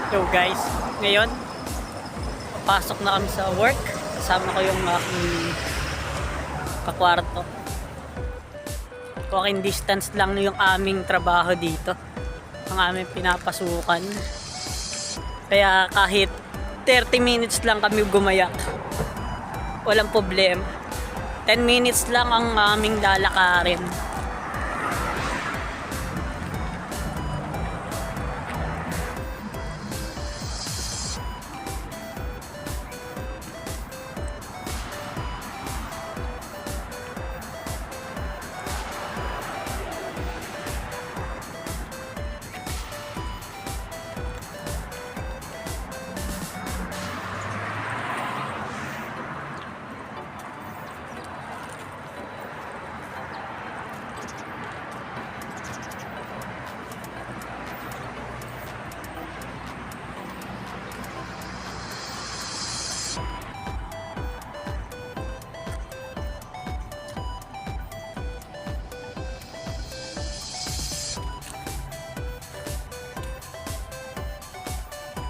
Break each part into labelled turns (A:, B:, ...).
A: Yo guys, ngayon papasok na kami sa work. Kasama ko yung aking kakwarto. Walking distance lang yung aming trabaho dito, ang aming pinapasukan. Kaya kahit 30 minutes lang kami gumaya, walang problema. 10 minutes lang ang aming lalakarin.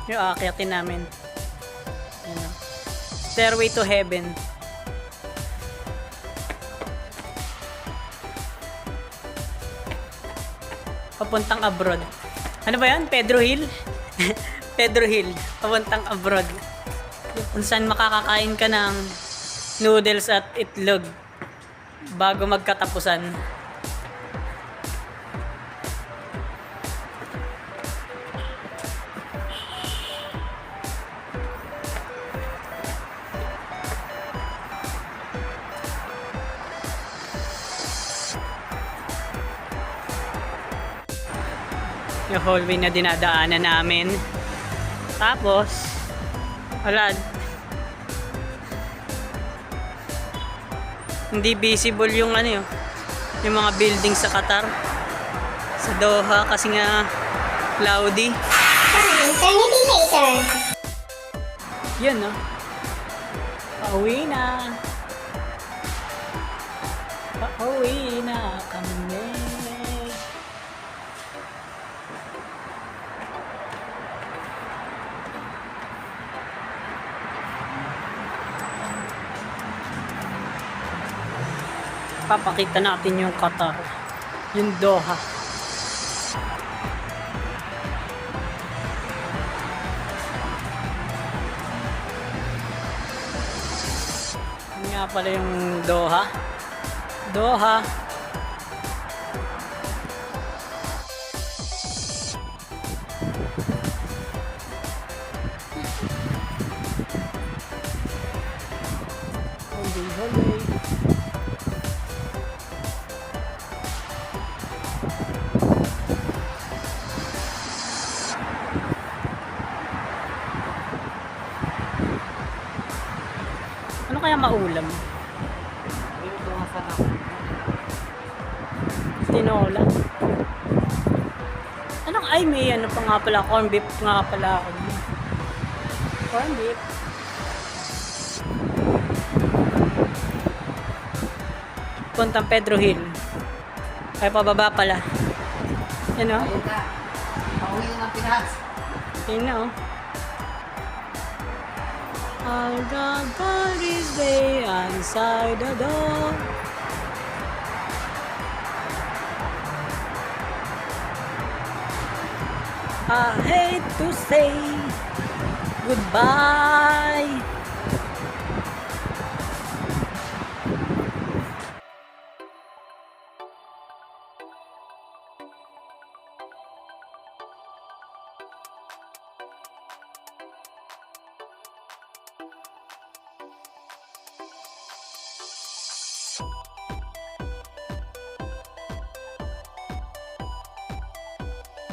A: Yung aakyatin namin. Yun, no? Stairway to Heaven. Papuntang abroad. Ano ba yan? Pedro Hill? Pedro Hill. Papuntang abroad. Kung saan makakakain ka ng noodles at itlog bago magkatapusan. Yung hallway na dinadaanan namin. Tapos wala, hindi visible yung ano yung mga building sa Qatar, sa Doha, kasi nga cloudy.
B: Eternity later.
A: Yun, no? Pauwi na. Pauwi na kami. Papakita natin yung Qatar, yung Doha. Yan nga pala yung Doha. Doha. Hallway. Ano kaya maulam? Tinola. Anong ay may ano pa nga pala, corn beef nga pala ako. Corn beef. Puntang Pedro Hill. Ay pababa pala. Yan o.
C: Ayun na. Pauwi na ng Pinas.
A: Yan na o. All the bodies they inside the door. I hate to say goodbye.